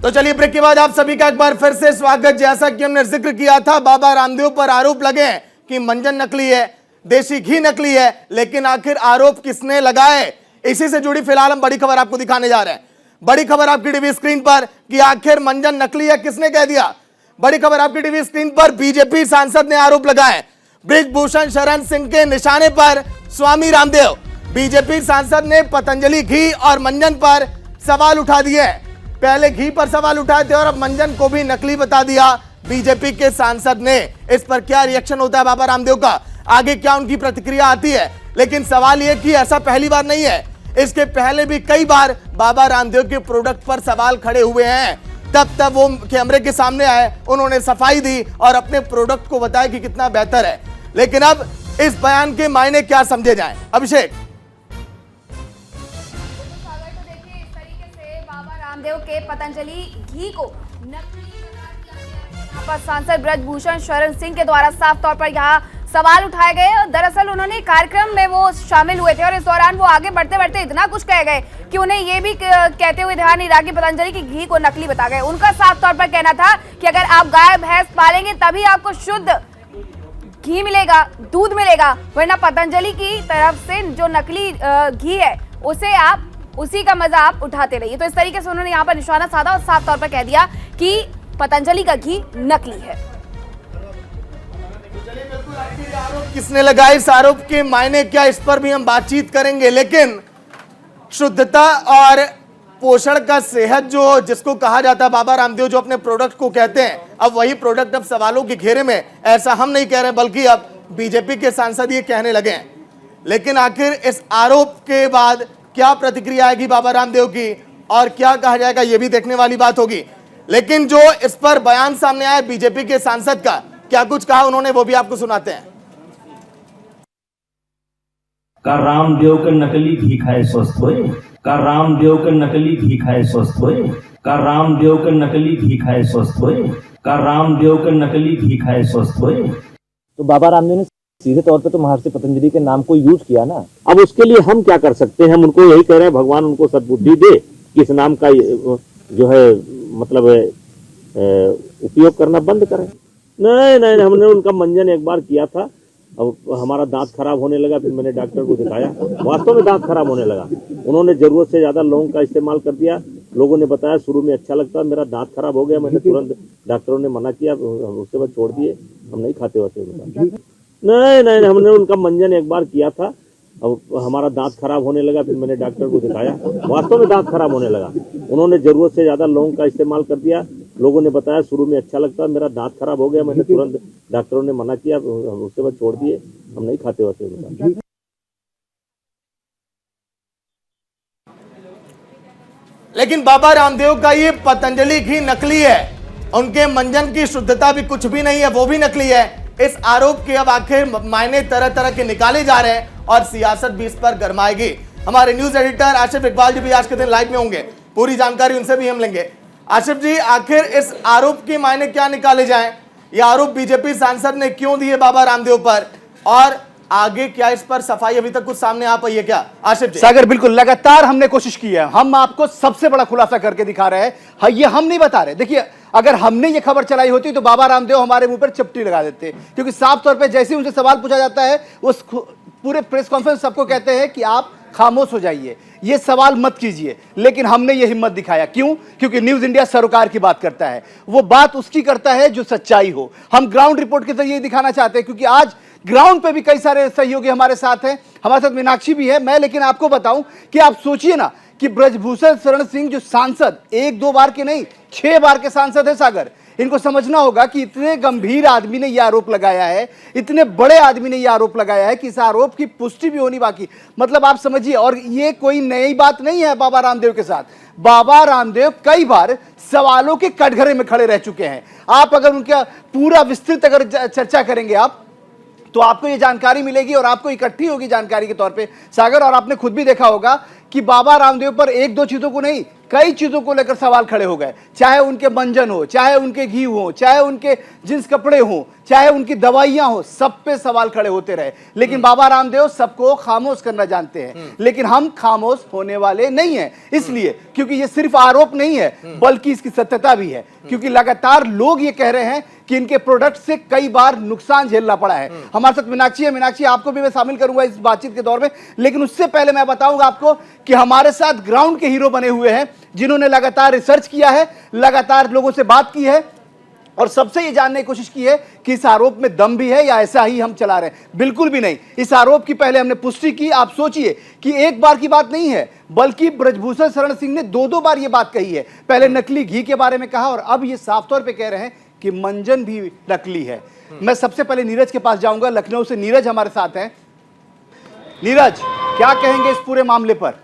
तो चलिए ब्रेक के बाद आप सभी का एक बार फिर से स्वागत। जैसा कि हमने जिक्र किया था, बाबा रामदेव पर आरोप लगे हैं कि मंजन नकली है, देसी घी नकली है, लेकिन आखिर आरोप किसने लगाए, इसी से जुड़ी फिलहाल हम बड़ी खबर आपको दिखाने जा रहे हैं। बड़ी खबर आपकी टीवी स्क्रीन पर कि आखिर मंजन नकली है, किसने कह दिया। बड़ी खबर आपकी टीवी स्क्रीन पर, बीजेपी सांसद ने आरोप लगाए बृजभूषण शरण सिंह के निशाने पर स्वामी रामदेव। बीजेपी सांसद ने पतंजलि घी और मंजन पर सवाल उठा दिए। पहले घी पर सवाल उठाए थे और अब मंजन को भी नकली बता दिया बीजेपी के सांसद ने। इस पर क्या रिएक्शन होता है बाबा रामदेव का, आगे क्या उनकी प्रतिक्रिया आती है। लेकिन सवाल यह कि ऐसा पहली बार नहीं है, इसके पहले भी कई बार बाबा रामदेव के प्रोडक्ट पर सवाल खड़े हुए हैं। तब वो कैमरे के सामने आए, उन्होंने सफाई दी और अपने प्रोडक्ट को बताया कि कितना बेहतर है। लेकिन अब इस बयान के मायने क्या समझे जाएं, अभिषेक। बाबा रामदेव के पतंजलि घी को नकली करार दिया गया है। यहाँ पर सांसद बृजभूषण शरण सिंह के द्वारा साफ तौर पर यहाँ सवाल उठाए गए। दरअसल उन्होंने कार्यक्रम में वो शामिल हुए थे और इस दौरान वो आगे बढ़ते बढ़ते इतना कुछ कह गए कि उन्हें ये भी कहते हुए ध्यान नहीं रहा कि पतंजलि की घी को नकली बता गए। उनका साफ तौर पर कहना था कि अगर आप गाय भैंस पालेंगे तभी आपको शुद्ध घी मिलेगा, दूध मिलेगा, वरना पतंजलि की तरफ से जो नकली घी है उसे आप उसी का मजा आप उठाते रहिए। तो इस तरीके से उन्होंने यहाँ पर निशाना साधा और साफ तौर पर कह दिया कि पतंजलि का घी नकली है। आरोप किसने लगाए, इस आरोप के मायने क्या, इस पर भी हम बातचीत करेंगे। लेकिन शुद्धता और पोषण का सेहत जो जिसको कहा जाता है, बाबा रामदेव जो अपने प्रोडक्ट को कहते हैं, अब वही प्रोडक्ट अब सवालों के घेरे में। ऐसा हम नहीं कह रहे बल्कि अब बीजेपी के सांसद ये कहने लगे हैं। लेकिन आखिर इस आरोप के बाद क्या प्रतिक्रिया आएगी बाबा रामदेव की और क्या कहा जाएगा, यह भी देखने वाली बात होगी। लेकिन जो इस पर बयान सामने आया बीजेपी के सांसद का, क्या कुछ कहा उन्होंने, वो भी आपको सुनाते हैं। का रामदेव के नकली घी खाए स्वस्थ होए, का रामदेव के नकली घी खाए स्वस्थ होए, का रामदेव के नकली घी खाए स्वस्थ होए, का रामदेव के नकली घी खाए स्वस्थ होए। तो बाबा रामदेव ने सीधे तौर पे तो महर्षि पतंजलि के नाम को यूज किया ना। अब उसके लिए हम क्या कर सकते हैं, हम उनको यही कह रहे हैं भगवान उनको सद्बुद्धि दे कि इस नाम का जो है मतलब उपयोग करना बंद करें। नहीं, हमने उनका मंजन एक बार किया था, अब हमारा दांत खराब होने लगा, फिर मैंने डॉक्टर को दिखाया, वास्तव में दांत खराब होने लगा। उन्होंने जरूरत से ज्यादा लौंग का इस्तेमाल कर दिया। लोगों ने बताया शुरू में अच्छा लगता, मेरा दांत खराब हो गया, मैंने तुरंत, डॉक्टरों ने मना किया, उसके बाद छोड़ दिए, हम नहीं खाते वैसे उनका। नहीं, हमने उनका मंजन एक बार किया था, अब हमारा दांत खराब होने लगा, फिर मैंने डॉक्टर को दिखाया, वास्तव में दांत खराब होने लगा। उन्होंने जरूरत से ज्यादा लौंग का इस्तेमाल कर दिया। लोगों ने बताया शुरू में अच्छा लगता, मेरा दांत खराब हो गया, मैंने तुरंत, डॉक्टरों ने मना किया, उसके बाद छोड़ दिए, हम नहीं खाते वैसे उनका। लेकिन बाबा रामदेव का ये पतंजलि घी नकली है, उनके मंजन की शुद्धता भी कुछ भी नहीं है, वो भी नकली है। इस आरोप के अब आखिर मायने तरह तरह के निकाले जा रहे हैं और सियासत भी इस पर गरमाएगी। हमारे न्यूज एडिटर आसिफ इकबाल जी भी आज के दिन लाइव में होंगे, पूरी जानकारी उनसे भी हम लेंगे। आसिफ जी, आखिर इस आरोप के मायने क्या निकाले जाएं, ये आरोप बीजेपी सांसद ने क्यों दिए बाबा रामदेव पर, और आगे क्या इस पर सफाई अभी तक कुछ सामने आ पाई है क्या? आसिफ जी। सागर, बिल्कुल लगातार हमने कोशिश की है, हम आपको सबसे बड़ा खुलासा करके दिखा रहे हैं। ये हम नहीं बता रहे। देखिए, अगर हमने ये खबर चलाई होती तो बाबा रामदेव हमारे मुंह पर चपटी लगा देते, क्योंकि साफ तौर पे जैसे ही उनसे सवाल पूछा जाता है वो पूरे प्रेस कॉन्फ्रेंस सबको कहते हैं कि आप खामोश हो जाइए, ये सवाल मत कीजिए। लेकिन हमने ये हिम्मत दिखाया, क्यों? क्योंकि न्यूज इंडिया सरोकार की बात करता है, वो बात उसकी करता है जो सच्चाई हो। हम ग्राउंड रिपोर्ट के जरिए दिखाना चाहते हैं, क्योंकि आज ग्राउंड पे भी कई सारे सहयोगी हमारे साथ हैं, हमारे साथ मीनाक्षी भी है। मैं लेकिन आपको बताऊं कि आप सोचिए ना कि बृजभूषण शरण सिंह जो सांसद, एक दो बार के नहीं 6 बार के सांसद है सागर, इनको समझना होगा कि इतने गंभीर आदमी ने यह आरोप लगाया है, इतने बड़े आदमी ने यह आरोप लगाया है कि इस आरोप की पुष्टि भी होनी बाकी। मतलब आप समझिए, और ये कोई नई बात नहीं है बाबा रामदेव के साथ। बाबा रामदेव कई बार सवालों के कटघरे में खड़े रह चुके हैं। आप अगर उनका पूरा विस्तृत अगर चर्चा करेंगे आप, तो आपको ये जानकारी मिलेगी और आपको इकट्ठी होगी जानकारी के तौर पे सागर। और आपने खुद भी देखा होगा कि बाबा रामदेव पर एक दो चीजों को नहीं, कई चीजों को लेकर सवाल खड़े हो गए, चाहे उनके मंजन हो, चाहे उनके घी हो, चाहे उनके जींस कपड़े हो, चाहे उनकी दवाइयां हो, सब पे सवाल खड़े होते रहे। लेकिन बाबा रामदेव सबको खामोश करना जानते हैं, लेकिन हम खामोश होने वाले नहीं हैं। इसलिए क्योंकि ये सिर्फ आरोप नहीं है बल्कि इसकी सत्यता भी है, क्योंकि लगातार लोग ये कह रहे हैं कि इनके प्रोडक्ट से कई बार नुकसान झेलना पड़ा है। हमारे साथ मीनाक्षी है, मीनाक्षी आपको भी मैं शामिल करूंगा इस बातचीत के दौर में, लेकिन उससे पहले मैं बताऊंगा आपको कि हमारे साथ ग्राउंड के हीरो बने हुए हैं जिन्होंने लगातार रिसर्च किया है, लगातार लोगों से बात की है और सबसे ये जानने की कोशिश की है कि इस आरोप में दम भी है या ऐसा ही हम चला रहे हैं। बिल्कुल भी नहीं, इस आरोप की पहले हमने पुष्टि की। आप सोचिए कि एक बार की बात नहीं है बल्कि ब्रजभूषण शरण सिंह ने दो बार ये बात कही है। पहले नकली घी के बारे में कहा और अब ये साफ तौर पे कह रहे हैं कि मंजन भी नकली है। मैं सबसे पहले नीरज के पास जाऊंगा, लखनऊ से नीरज हमारे साथ हैं। नीरज, क्या कहेंगे इस पूरे मामले पर?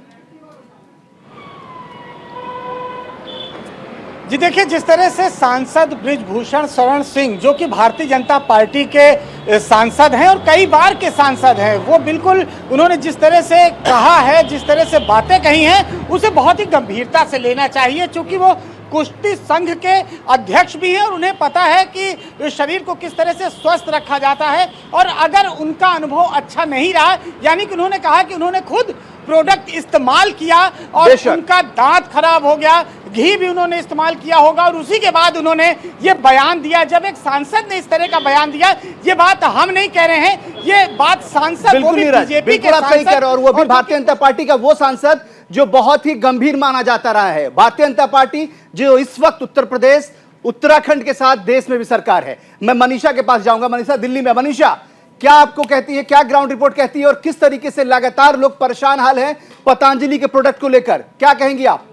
जी देखिए, जिस तरह से सांसद ब्रिजभूषण शरण सिंह जो कि भारतीय जनता पार्टी के सांसद हैं और कई बार के सांसद हैं, वो बिल्कुल उन्होंने जिस तरह से कहा है, जिस तरह से बातें कही हैं, उसे बहुत ही गंभीरता से लेना चाहिए, क्योंकि वो कुश्ती संघ के अध्यक्ष भी हैं और उन्हें पता है कि शरीर को किस तरह से स्वस्थ रखा जाता है। और अगर उनका अनुभव अच्छा नहीं रहा, यानी कि उन्होंने कहा कि उन्होंने खुद प्रोडक्ट इस्तेमाल किया और उनका दांत खराब हो गया, घी भी उन्होंने इस्तेमाल किया होगा और उसी के बाद उन्होंने ये बयान दिया। जब एक सांसद ने इस तरह का बयान दिया, ये बात हम नहीं कह रहे हैं, ये बात सांसद, वो भी बीजेपी के सांसद, और वो भी भारतीय जनता पार्टी का वो सांसद जो बहुत ही गंभीर माना जाता रहा है। भारतीय जनता पार्टी जो इस वक्त उत्तर प्रदेश, उत्तराखंड के साथ देश में भी सरकार है। मैं मनीषा के पास जाऊंगा। मनीषा दिल्ली में, मनीषा क्या आपको कहती है, क्या ग्राउंड रिपोर्ट कहती है और किस तरीके से लगातार लोग परेशान हाल हैं पतंजलि के प्रोडक्ट को लेकर, क्या कहेंगी आप?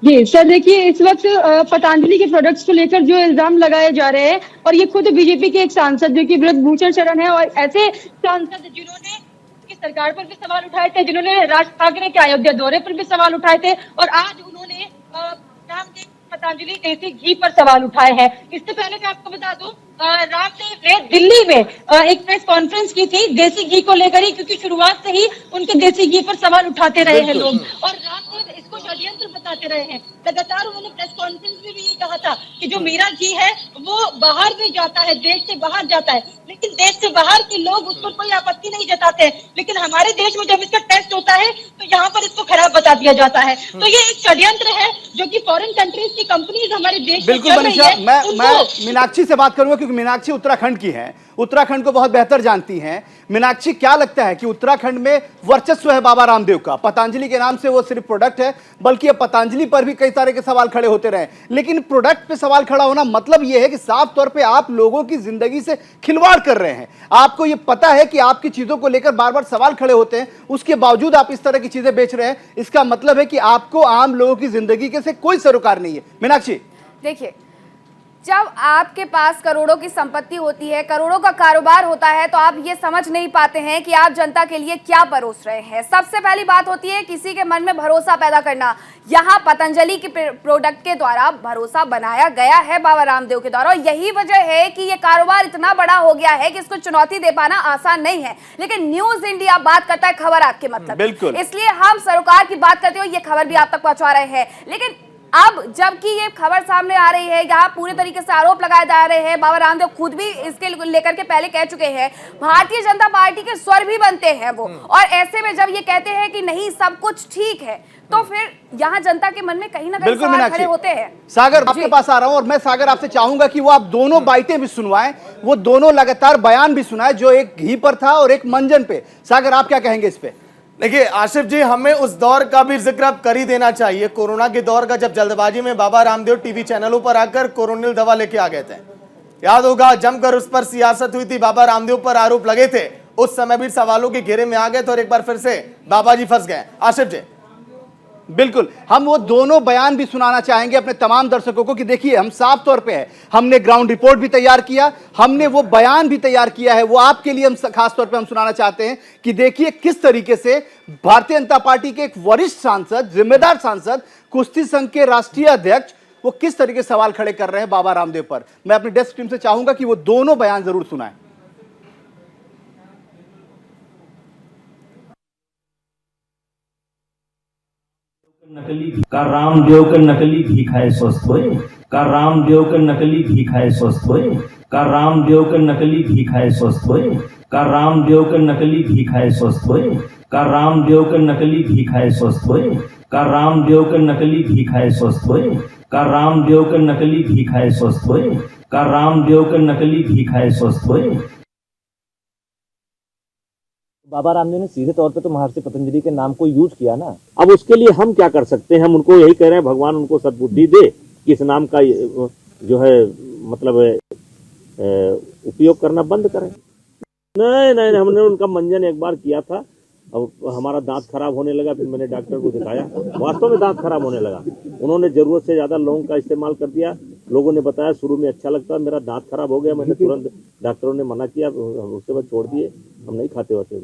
जी सर, देखिए इस वक्त पतंजलि के प्रोडक्ट्स को लेकर जो इल्जाम लगाए जा रहे हैं, और ये खुद बीजेपी के एक सांसद जो कि ब्रजभूषण शरण है, और ऐसे सांसद जिन्होंने की सरकार पर भी सवाल उठाए थे, जिन्होंने राज ठाकरे के अयोध्या दौरे पर भी सवाल उठाए थे, और आज उन्होंने रामदेव पतंजलि देसी घी पर सवाल उठाए हैं। इससे पहले मैं आपको बता दूं, रामदेव ने दिल्ली में एक प्रेस कॉन्फ्रेंस की थी देसी घी को लेकर ही, क्योंकि शुरुआत से ही उनके देसी घी पर सवाल उठाते रहे हैं लोग, और रामदेव इसको षड्यंत्र बताते रहे हैं। लगातार उन्होंने प्रेस कॉन्फ्रेंस में भी ये कहा था कि जो मेरा घी है वो बाहर भी जाता है, देश से बाहर जाता है, लेकिन देश से बाहर के लोग उस पर कोई आपत्ति नहीं जताते हैं, लेकिन हमारे देश में जब इसका टेस्ट होता है तो यहाँ पर इसको खराब बता दिया जाता है। तो ये एक षड्यंत्र है जो कि फॉरेन कंट्रीज की कंपनीज हमारे देश में बिल्कुल मनीषा, मैं मीनाक्षी से बात करूंगा क्योंकि मीनाक्षी उत्तराखंड की है, उत्तराखंड को बहुत बेहतर जानती हैं। मीनाक्षी, क्या लगता है कि उत्तराखंड में वर्चस्व है बाबा रामदेव का? पतंजलि के नाम से वो सिर्फ प्रोडक्ट है, बल्कि अब पतंजलि पर भी कई तरह के सवाल खड़े होते रहे, लेकिन प्रोडक्ट पे सवाल खड़ा होना मतलब ये है कि साफ तौर पे आप लोगों की जिंदगी से खिलवाड़ कर रहे हैं। आपको ये पता है कि आपकी चीजों को लेकर बार बार सवाल खड़े होते हैं, उसके बावजूद आप इस तरह की चीजें बेच रहे हैं। इसका मतलब है कि आपको आम लोगों की जिंदगी के से कोई सरोकार नहीं है। मीनाक्षी, देखिए, जब आपके पास करोड़ों की संपत्ति होती है, करोड़ों का कारोबार होता है, तो आप ये समझ नहीं पाते हैं कि आप जनता के लिए क्या परोस रहे हैं। सबसे पहली बात होती है किसी के मन में भरोसा पैदा करना। यहाँ पतंजलि के प्रोडक्ट के द्वारा भरोसा बनाया गया है बाबा रामदेव के द्वारा, और यही वजह है कि ये कारोबार इतना बड़ा हो गया है कि इसको चुनौती दे पाना आसान नहीं है। लेकिन न्यूज इंडिया बात करता है खबर आपके मतलब, इसलिए हम सरोकार की बात करते हुए ये खबर भी आप तक पहुंचा रहे हैं। लेकिन अब जबकि ये खबर सामने आ रही है, यहाँ पूरे तरीके से आरोप लगाए जा रहे हैं, बाबा रामदेव खुद भी इसके लेकर के पहले कह चुके हैं, भारतीय जनता पार्टी के स्वर भी बनते हैं वो, और ऐसे में जब ये कहते हैं कि नहीं सब कुछ ठीक है, तो फिर यहाँ जनता के मन में कहीं ना कहीं सवाल खड़े होते हैं। सागर, आपके पास आ रहा हूं और मैं सागर आपसे चाहूंगा कि वो आप दोनों बाइटें भी सुनवाएं, वो दोनों लगातार बयान भी सुनाए, जो एक घी पर था और एक मंजन पे। सागर, आप क्या कहेंगे इस पे? देखिए आसिफ जी, हमें उस दौर का भी जिक्र अब कर ही देना चाहिए, कोरोना के दौर का, जब जल्दबाजी में बाबा रामदेव टीवी चैनलों पर आकर कोरोनिल दवा लेके आ गए थे। याद होगा, जमकर उस पर सियासत हुई थी, बाबा रामदेव पर आरोप लगे थे, उस समय भी सवालों के घेरे में आ गए थे और एक बार फिर से बाबा जी फंस गए। आसिफ जी, बिल्कुल, हम वो दोनों बयान भी सुनाना चाहेंगे अपने तमाम दर्शकों को कि देखिए हम साफ तौर पे है, हमने ग्राउंड रिपोर्ट भी तैयार किया, हमने वो बयान भी तैयार किया है, वो आपके लिए हम खास तौर पे हम सुनाना चाहते हैं कि देखिए किस तरीके से भारतीय जनता पार्टी के एक वरिष्ठ सांसद, जिम्मेदार सांसद, कुश्ती संघ के राष्ट्रीय अध्यक्ष, वो किस तरीके से सवाल खड़े कर रहे हैं बाबा रामदेव पर। मैं अपनी डेस्क टीम से चाहूंगा कि वो दोनों बयान जरूर सुनाएं। नकली घी का रामदेव के नकली घी खाए स्वस्थ होए, का रामदेव के नकली घी खाए स्वस्थ होए, का रामदेव के नकली घी खाए स्वस्थ होए, का रामदेव के नकली घी खाए स्वस्थ होए, का रामदेव के नकली घी खाए स्वस्थ होए, का रामदेव के नकली घी खाए स्वस्थ होए, का रामदेव के नकली घी खाए स्वस्थ होए, का रामदेव के नकली घी खाए स्वस्थ होए। बाबा रामदेव ने सीधे तौर पे तो महर्षि पतंजलि के नाम को यूज किया ना। अब उसके लिए हम क्या कर सकते हैं, हम उनको यही कह रहे हैं भगवान उनको सद्बुद्धि दे कि इस नाम का जो है मतलब उपयोग करना बंद करें। नहीं, हमने उनका मंजन एक बार किया था, अब हमारा दांत खराब होने लगा, फिर मैंने डॉक्टर को दिखाया, वास्तव में दांत खराब होने लगा। उन्होंने जरूरत से ज्यादा लौंग का इस्तेमाल कर दिया। लोगों ने बताया शुरू में अच्छा लगता, मेरा दांत खराब हो गया, मैंने तुरंत, डॉक्टरों ने मना किया, उसके बाद छोड़ दिए, हम नहीं खाते वैसे।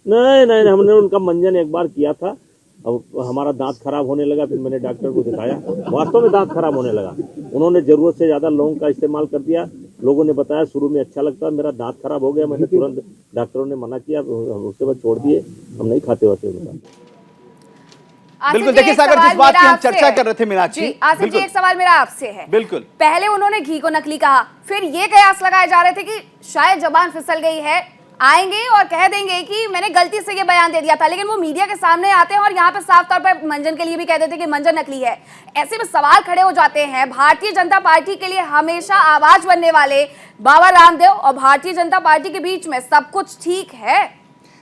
नहीं, हमने उनका मंजन एक बार किया था, अब हमारा दांत खराब होने लगा, फिर मैंने डॉक्टर को दिखाया, वास्तव में दांत खराब होने लगा। उन्होंने जरूरत से ज्यादा लौंग का इस्तेमाल कर दिया। लोगों ने बताया शुरू में अच्छा लगता, मेरा दांत खराब हो गया, मैंने तुरंत, डॉक्टरों ने मना किया, उसके बाद छोड़ दिए, हम नहीं खाते वैसे। बिल्कुल, देखिए सागर, जिस बात की हम चर्चा कर रहे थे मीनाक्षी, आसिफ जी, एक सवाल मेरा आपसे है। बिल्कुल, पहले उन्होंने घी को नकली कहा, फिर ये कयास लगाए जा रहे थे कि शायद जबान फिसल गई है, आएंगे और कह देंगे कि मैंने गलती से ये बयान दे दिया था, लेकिन वो मीडिया के सामने आते हैं और यहाँ पे साफ तौर पर मंजन के लिए भी कह देते हैं कि मंजन नकली है। ऐसे में सवाल खड़े हो जाते हैं, भारतीय जनता पार्टी के लिए हमेशा आवाज बनने वाले बाबा रामदेव और भारतीय जनता पार्टी के बीच में सब कुछ ठीक है?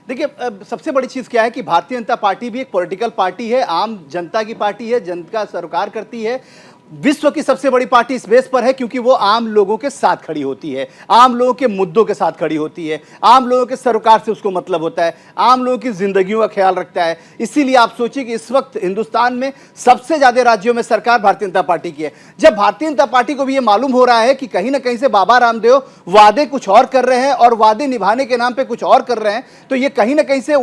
देखिए, सबसे बड़ी चीज क्या है कि भारतीय जनता पार्टी भी एक पॉलिटिकल पार्टी है, आम जनता की पार्टी है, जनता सरकार करती है। विश्व की सबसे बड़ी पार्टी इस बेस पर है क्योंकि वो आम लोगों के साथ खड़ी होती है, आम लोगों के मुद्दों के साथ खड़ी होती है, आम लोगों के सरोकार से उसको मतलब होता है, आम लोगों की जिंदगियों का ख्याल रखता है। इसीलिए आप सोचिए कि इस वक्त हिंदुस्तान में सबसे ज्यादा राज्यों में सरकार भारतीय जनता पार्टी की है। जब भारतीय जनता पार्टी को भी ये मालूम हो रहा है कि कहीं ना कहीं से बाबा रामदेव वादे कुछ और कर रहे हैं और वादे निभाने के नाम पे कुछ और कर रहे हैं, तो ये कहीं ना कहीं से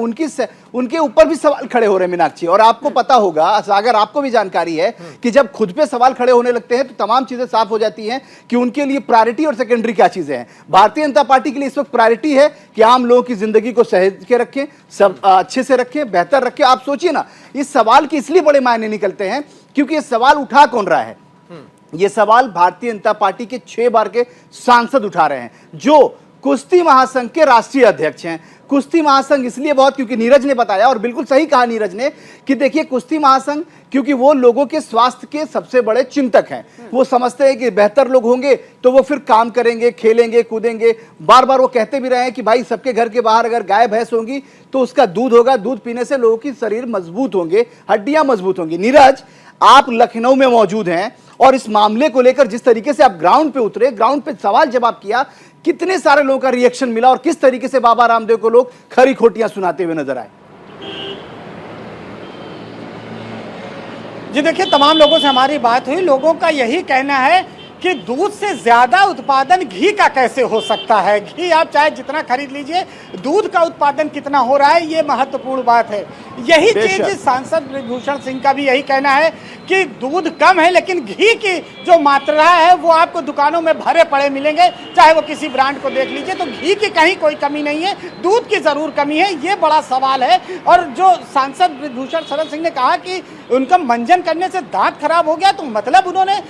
उनके ऊपर भी सवाल खड़े हो रहे हैं मीनाक्षी। और आपको पता होगा, सागर, आपको भी जानकारी है कि जब खुद पे सवाल खड़े होने लगते हैं तो तमाम चीजें साफ हो जाती हैं कि उनके लिए प्रायोरिटी और सेकेंडरी क्या चीजें हैं। भारतीय जनता पार्टी के लिए इस वक्त प्रायोरिटी है कि आम लोगों की जिंदगी को सहेज के रखें, सब अच्छे से रखें, बेहतर रखें। आप सोचिए ना, इस सवाल के इसलिए बड़े मायने निकलते हैं क्योंकि ये सवाल उठा कौन रहा है? ये सवाल भारतीय जनता पार्टी के 6 बार के सांसद उठा रहे हैं, जो कुश्ती महासंघ के राष्ट्रीय अध्यक्ष हैं। कुश्ती महासंघ इसलिए बहुत, क्योंकि नीरज ने बताया और बिल्कुल सही कहा नीरज ने कि देखिए, कुश्ती महासंघ क्योंकि वो लोगों के स्वास्थ्य के सबसे बड़े चिंतक हैं। वो समझते हैं कि बेहतर लोग होंगे तो वो फिर काम करेंगे, खेलेंगे, कूदेंगे। बार बार वो कहते भी रहे हैं कि भाई सबके घर के बाहर अगर गाय भैंस होंगी तो उसका दूध होगा, दूध पीने से लोगों की शरीर मजबूत होंगे, हड्डियां मजबूत होंगी। नीरज, आप लखनऊ में मौजूद हैं और इस मामले को लेकर जिस तरीके से आप ग्राउंड पे उतरे, ग्राउंड पे सवाल जवाब किया, कितने सारे लोगों का रिएक्शन मिला और किस तरीके से बाबा रामदेव को लोग खरी खोटियां सुनाते हुए नजर आए? जी देखिए, तमाम लोगों से हमारी बात हुई, लोगों का यही कहना है कि दूध से ज्यादा उत्पादन घी का कैसे हो सकता है। घी आप चाहे जितना खरीद लीजिए, दूध का उत्पादन कितना हो रहा है, ये महत्वपूर्ण बात है। यही चीज सांसद बृजभूषण सिंह का भी यही कहना है कि दूध कम है लेकिन घी की जो मात्रा है वो आपको दुकानों में भरे पड़े मिलेंगे, चाहे वो किसी ब्रांड को देख लीजिए। तो घी की कहीं कोई कमी नहीं है, दूध की जरूर कमी है, ये बड़ा सवाल है। और जो सांसद बृजभूषण शरण सिंह ने कहा कि उनका मंजन करने से दांत खराब हो गया, तो मतलब उन्होंने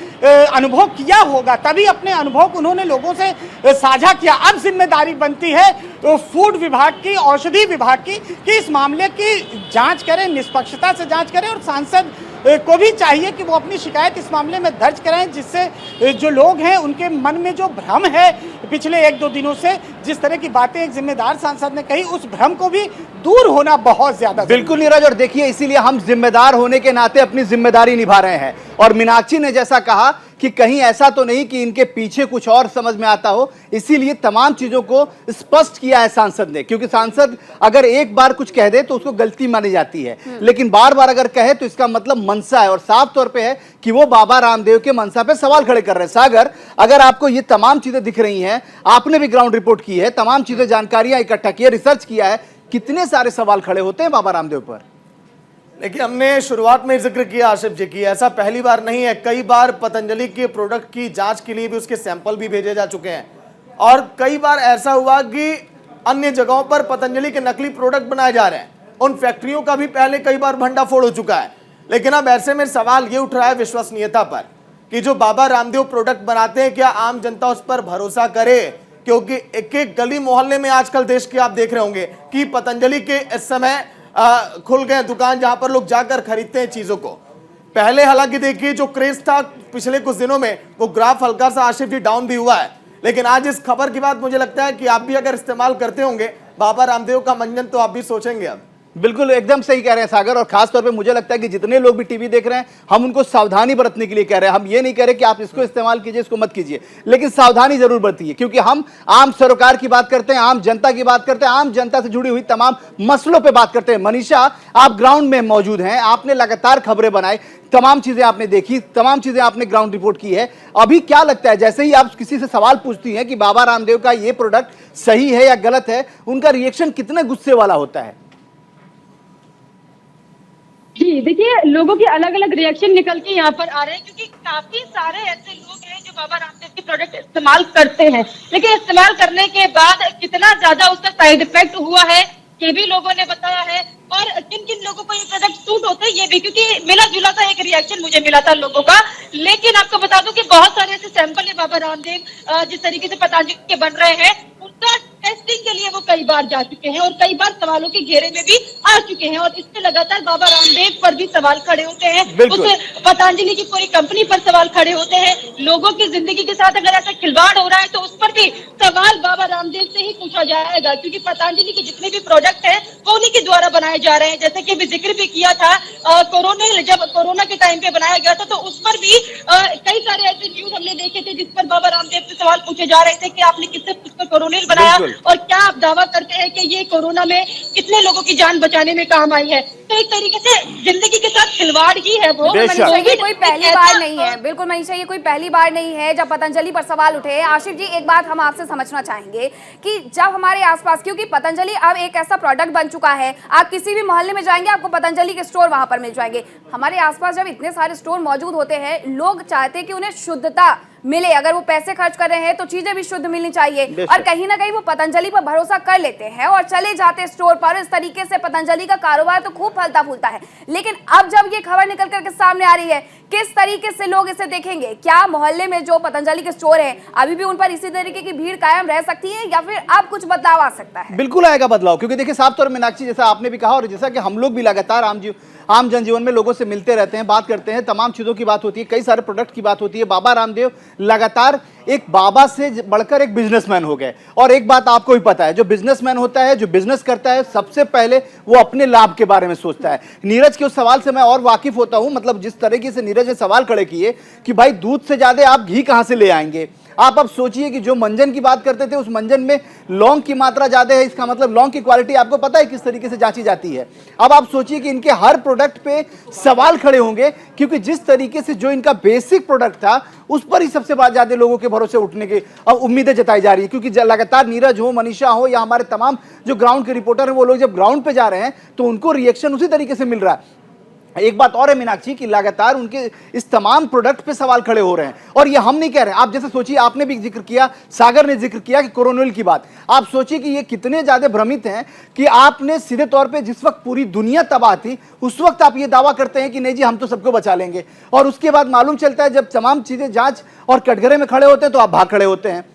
अनुभव किया होगा, तभी अपने अनुभव को उन्होंने लोगों से साझा किया। अब जिम्मेदारी बनती है फूड विभाग की, औषधि विभाग की, कि इस मामले की जांच करें, निष्पक्षता से जांच करें। और सांसद को भी चाहिए कि वो अपनी शिकायत इस मामले में दर्ज कराएं, जिससे जो लोग हैं उनके मन में जो भ्रम है पिछले 1-2 दिनों से, जिस तरह की बातें एक जिम्मेदार सांसद ने कही, उस भ्रम को भी दूर होना बहुत ज्यादा। बिल्कुल नीरज, और देखिए, इसीलिए हम जिम्मेदार होने के नाते अपनी जिम्मेदारी निभा रहे हैं। और मीनाक्षी ने जैसा कहा कि कहीं ऐसा तो नहीं कि इनके पीछे कुछ और समझ में आता हो, इसीलिए तमाम चीजों को स्पष्ट किया है सांसद ने। क्योंकि सांसद अगर एक बार कुछ कह दे तो उसको गलती मानी जाती है, लेकिन बार बार अगर कहे तो इसका मतलब मनसा है, और साफ तौर पे है कि वो बाबा रामदेव के मनसा पे सवाल खड़े कर रहे हैं। सागर, अगर आपको ये तमाम चीजें दिख रही हैं, आपने भी ग्राउंड रिपोर्ट की है, तमाम चीजें, जानकारियां इकट्ठा की है, रिसर्च किया है, कितने सारे सवाल खड़े होते हैं बाबा रामदेव पर। देखिए, हमने शुरुआत में जिक्र किया आसिफ जी की, ऐसा पहली बार नहीं है, कई बार पतंजलि के प्रोडक्ट की जांच के लिए भी उसके सैंपल भी भेजे जा चुके हैं, और कई बार ऐसा हुआ कि अन्य जगहों पर पतंजलि के नकली प्रोडक्ट बनाए जा रहे हैं। उन फैक्ट्रियों का भी पहले कई बार भंडाफोड़ हो चुका है, लेकिन अब ऐसे में सवाल ये उठ रहा है विश्वसनीयता पर कि जो बाबा रामदेव प्रोडक्ट बनाते हैं क्या आम जनता उस पर भरोसा करे, क्योंकि एक एक गली मोहल्ले में आजकल देश के आप देख रहे होंगे कि पतंजलि के इस समय खुल गए दुकान जहां पर लोग जाकर खरीदते हैं चीजों को। पहले हालांकि देखिए जो क्रेज था पिछले कुछ दिनों में वो ग्राफ हल्का सा आशिफ जी डाउन भी हुआ है, लेकिन आज इस खबर के बाद मुझे लगता है कि आप भी अगर इस्तेमाल करते होंगे बाबा रामदेव का मंजन तो आप भी सोचेंगे अब। बिल्कुल एकदम सही कह रहे हैं सागर, और खास तौर पे मुझे लगता है कि जितने लोग भी टीवी देख रहे हैं हम उनको सावधानी बरतने के लिए कह रहे हैं। हम ये नहीं कह रहे कि आप इसको इस्तेमाल कीजिए इसको मत कीजिए, लेकिन सावधानी जरूर बरतिए, क्योंकि हम आम सरोकार की बात करते हैं, आम जनता की बात करते हैं, आम जनता से जुड़ी हुई तमाम मसलों पे बात करते हैं। मनीषा, आप ग्राउंड में मौजूद हैं, आपने लगातार खबरें बनाई, तमाम चीजें आपने देखी, तमाम चीजें आपने ग्राउंड रिपोर्ट की है। अभी क्या लगता है जैसे ही आप किसी से सवाल पूछती हैं कि बाबा रामदेव का ये प्रोडक्ट सही है या गलत है, उनका रिएक्शन कितने गुस्से वाला होता है? जी देखिए, लोगों के अलग अलग रिएक्शन निकल के यहाँ पर आ रहे हैं, क्योंकि काफी सारे ऐसे लोग हैं जो बाबा रामदेव के प्रोडक्ट इस्तेमाल करते हैं, लेकिन इस्तेमाल करने के बाद कितना ज्यादा उसका साइड इफेक्ट हुआ है ये भी लोगों ने बताया है, और किन किन लोगों को ये प्रोडक्ट सूट होते हैं ये भी, क्योंकि मिला जुला सा एक रिएक्शन मुझे मिला था लोगों का। लेकिन आपको बता दूं कि बहुत सारे ऐसे सैंपल है बाबा रामदेव जिस तरीके से पतंजलि के बन रहे हैं उनका टेस्टिंग के लिए वो कई बार जा चुके हैं और कई बार सवालों के घेरे में भी आ चुके हैं, और इससे लगातार बाबा रामदेव पर भी सवाल खड़े होते हैं, उस पतंजलि की पूरी कंपनी पर सवाल खड़े होते हैं। लोगों की जिंदगी के साथ अगर ऐसा खिलवाड़ हो रहा है तो उस पर भी सवाल बाबा रामदेव से ही पूछा जाएगा, क्योंकि पतंजलि के जितने भी प्रोडक्ट है वो उन्हीं के द्वारा बनाए जा रहे हैं। जैसे कि अभी जिक्र भी किया था जब कोरोना के टाइम पे बनाया गया था तो उस पर भी कई सारे ऐसे न्यूज हमने देखे थे जिस पर बाबा रामदेव से सवाल पूछे जा रहे थे कि आपने किससे पूछकर कोरोनिल बनाया और क्या आप दावा करते हैं कि ये कोरोना में कितने लोगों की जान बचाने में काम आई है। तो एक तरीके से जिंदगी के साथ खिलवाड़ ही है वो। मनीषा, ये कोई पहली बार नहीं है, बिल्कुल मनीषा, ये कोई पहली बार नहीं है जब पतंजलि पर सवाल उठे। आशिफ जी, एक बात हम आपसे समझना चाहेंगे कि जब हमारे आसपास, क्योंकि पतंजलि अब एक ऐसा प्रोडक्ट बन चुका है, आप किसी भी मोहल्ले में जाएंगे आपको पतंजलि के स्टोर वहां पर मिल जाएंगे। हमारे आसपास जब इतने सारे स्टोर मौजूद होते हैं, लोग चाहते हैं कि उन्हें शुद्धता मिले, अगर वो पैसे खर्च कर रहे हैं तो चीजें भी शुद्ध मिलनी चाहिए, और कहीं ना कहीं वो पतंजलि पर भरोसा कर लेते हैं और चले जाते स्टोर पर। इस तरीके से पतंजलि का कारोबार तो खूब फलता फूलता है, लेकिन अब जब ये खबर निकल करके सामने आ रही है, किस तरीके से लोग इसे देखेंगे? क्या मोहल्ले में जो पतंजलि के स्टोर है अभी भी उन पर इसी तरीके की भीड़ कायम रह सकती है, या फिर अब कुछ बदलाव आ सकता है? बिल्कुल आएगा बदलाव, क्योंकि देखिए साफ तौर में मीनाक्षी, जैसा आपने भी कहा और जैसा कि हम लोग भी लगातार आम जनजीवन में लोगों से मिलते रहते हैं, बात करते हैं, तमाम चीजों की बात होती है, कई सारे प्रोडक्ट की बात होती है। बाबा रामदेव लगातार एक बाबा से बढ़कर एक बिजनेसमैन हो गए, और एक बात आपको भी पता है, जो बिजनेसमैन होता है, जो बिजनेस करता है, सबसे पहले वो अपने लाभ के बारे में सोचता है। नीरज के उस सवाल से मैं और वाकिफ होता हूं, मतलब जिस तरीके से नीरज ने सवाल खड़े किए कि भाई दूध से ज्यादा आप घी कहां से ले आएंगे। आप अब सोचिए कि जो मंजन की बात करते थे उस मंजन में लौंग की मात्रा ज्यादा है, इसका मतलब लौंग की क्वालिटी आपको पता है किस तरीके से जांची जाती है। अब आप सोचिए कि इनके हर प्रोडक्ट पे सवाल खड़े होंगे, क्योंकि जिस तरीके से जो इनका बेसिक प्रोडक्ट था उस पर ही सबसे ज्यादा लोगों के भरोसे उठने की अब उम्मीदें जताई जा रही है, क्योंकि लगातार नीरज हो, मनीषा हो या हमारे तमाम जो ग्राउंड के रिपोर्टर हैं वो लोग जब ग्राउंड पे जा रहे हैं तो उनको रिएक्शन उसी तरीके से मिल रहा है। एक बात और है मीनाक्षी कि लगातार उनके इस तमाम प्रोडक्ट पे सवाल खड़े हो रहे हैं, और ये हम नहीं कह रहे हैं। आप जैसे सोचिए, आपने भी जिक्र किया, सागर ने जिक्र किया कि कोरोनिल की बात, आप सोचिए कि ये कितने ज्यादा भ्रमित हैं कि आपने सीधे तौर पे जिस वक्त पूरी दुनिया तबाह थी उस वक्त आप ये दावा करते हैं कि नहीं जी हम तो सबको बचा लेंगे, और उसके बाद मालूम चलता है जब तमाम चीजें जांच और कटघरे में खड़े होते हैं तो आप भाग खड़े होते हैं।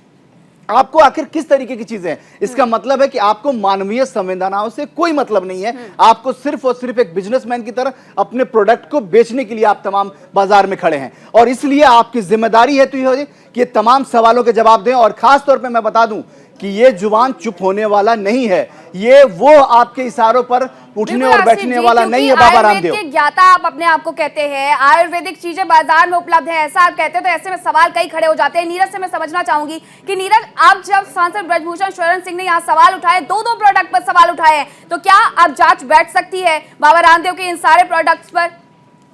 आपको आखिर किस तरीके की चीजें हैं? इसका मतलब है कि आपको मानवीय संवेदनाओं से कोई मतलब नहीं है, आपको सिर्फ और सिर्फ एक बिजनेसमैन की तरह अपने प्रोडक्ट को बेचने के लिए आप तमाम बाजार में खड़े हैं, और इसलिए आपकी जिम्मेदारी है तो ये कि तमाम सवालों के जवाब दें। और खास तौर पे मैं बता दूं कि ये जुबान चुप होने वाला नहीं है, ये वो आपके इशारों पर उठने और बैठने वाला नहीं है। बाबा रामदेव के ज्ञाता आप अपने आप को कहते हैं, आयुर्वेदिक चीजें बाजार में उपलब्ध है ऐसा आप कहते हैं, तो ऐसे में सवाल कई खड़े हो जाते हैं। नीरज से मैं समझना चाहूंगी कि नीरज, आप जब सांसद ब्रजभूषण शरण सिंह ने यहाँ सवाल उठाए, दो प्रोडक्ट पर सवाल उठाए हैं, तो क्या अब जांच बैठ सकती है बाबा रामदेव के इन सारे प्रोडक्ट्स पर?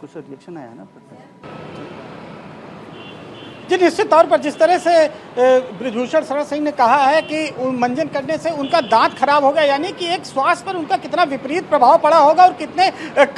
कुछ रिएक्शन आया ना? जी निश्चित तौर पर जिस तरह से बृजभूषण शरण सिंह ने कहा है कि मंजन करने से उनका दांत खराब हो गया, यानी कि एक स्वास्थ्य पर उनका कितना विपरीत प्रभाव पड़ा होगा और कितने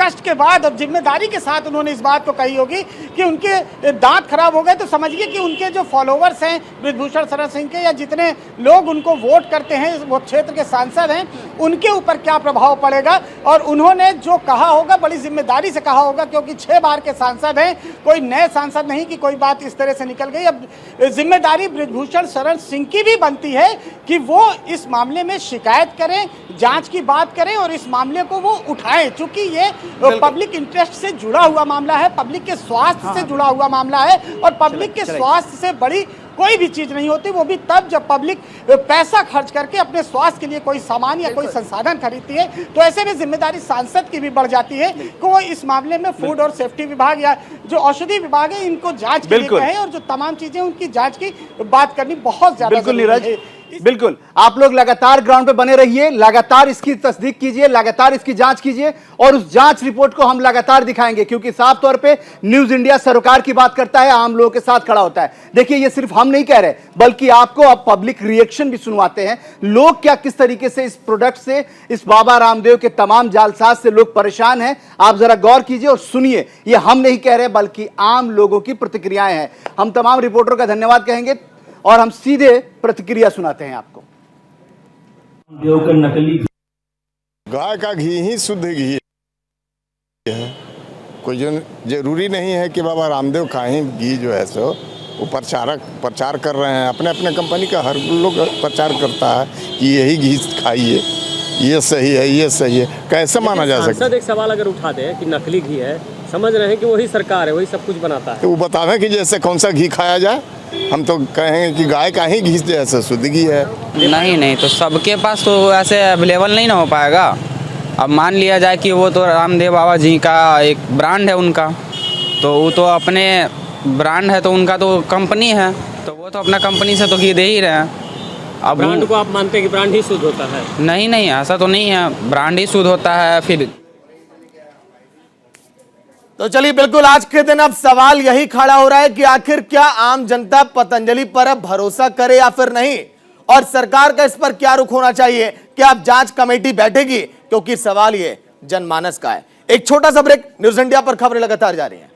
कष्ट के बाद और जिम्मेदारी के साथ उन्होंने इस बात को कही होगी कि उनके दांत खराब हो गए। तो समझिए कि उनके जो फॉलोवर्स हैं बृजभूषण शरण सिंह के, या जितने लोग उनको वोट करते हैं, वो क्षेत्र के सांसद हैं, उनके ऊपर क्या प्रभाव पड़ेगा। और उन्होंने जो कहा होगा बड़ी जिम्मेदारी से कहा होगा, क्योंकि 6 बार के सांसद हैं, कोई नए सांसद नहीं कि कोई बात इस तरह से निकल गई। अब जिम्मेदारी बृजभूषण शरण सिंह की भी बनती है कि वो इस मामले में शिकायत करें, जांच की बात करें और इस मामले को वो उठाएं, क्योंकि ये पब्लिक इंटरेस्ट से जुड़ा हुआ मामला है, पब्लिक के स्वास्थ्य से जुड़ा हुआ मामला है। और पब्लिक के स्वास्थ्य से बड़ी कोई भी चीज नहीं होती, वो भी तब जब पब्लिक पैसा खर्च करके अपने स्वास्थ्य के लिए कोई सामान या कोई संसाधन खरीदती है। तो ऐसे में जिम्मेदारी सांसद की भी बढ़ जाती है कि वो इस मामले में फूड और सेफ्टी विभाग या जो औषधि विभाग है इनको जांच के लिए कहें और जो तमाम चीजें उनकी जांच की बात करनी बहुत ज्यादा जरूरी है। बिल्कुल, आप लोग लगातार ग्राउंड पे बने रहिए, लगातार इसकी तस्दीक कीजिए, लगातार इसकी जांच कीजिए और उस जांच रिपोर्ट को हम लगातार दिखाएंगे, क्योंकि साफ तौर पे न्यूज इंडिया सरोकार की बात करता है, आम लोगों के साथ खड़ा होता है। देखिए, ये सिर्फ हम नहीं कह रहे, बल्कि आपको अब पब्लिक रिएक्शन भी सुनवाते हैं। लोग क्या किस तरीके से इस प्रोडक्ट से, इस बाबा रामदेव के तमाम जालसाज से लोग परेशान हैं, आप जरा गौर कीजिए और सुनिए। ये हम नहीं कह रहे, बल्कि आम लोगों की प्रतिक्रियाएं हैं। हम तमाम रिपोर्टरों का धन्यवाद कहेंगे और हम सीधे प्रतिक्रिया सुनाते हैं आपको। देव का नकली गाय का घी ही शुद्ध घी है, कोई जरूरी नहीं है कि बाबा रामदेव का ही घी जो है सो वो प्रचार कर रहे हैं। अपने अपने कंपनी का हर लोग प्रचार करता है कि यही घी खाइए, ये सही है, ये सही है। कैसे माना जा सकता है? एक सवाल अगर उठा दे कि नकली घी है, समझ रहे हैं कि वही सरकार है, वही सब कुछ बनाता है, तो वो बतावें कि जैसे कौन सा घी खाया जाए। हम तो कहेंगे कि गाय का ही घी जैसे शुद्ध घी है। नहीं तो सबके पास तो ऐसे अवेलेबल नहीं ना हो पाएगा। अब मान लिया जाए कि वो तो रामदेव बाबा जी का एक ब्रांड है उनका, तो वो तो अपने ब्रांड है, तो उनका तो कंपनी है, तो वो तो अपना कंपनी से तो घी दे ही रहे हैं। अब ब्रांड को आप मानते हैं कि ब्रांड ही शुद्ध होता है? नहीं ऐसा तो नहीं है, ब्रांड ही शुद्ध होता है। फिर तो चलिए, बिल्कुल आज के दिन अब सवाल यही खड़ा हो रहा है कि आखिर क्या आम जनता पतंजलि पर अब भरोसा करे या फिर नहीं, और सरकार का इस पर क्या रुख होना चाहिए। क्या अब जांच कमेटी बैठेगी, क्योंकि सवाल ये जनमानस का है। एक छोटा सा ब्रेक, न्यूज इंडिया पर खबरें लगातार जारी हैं।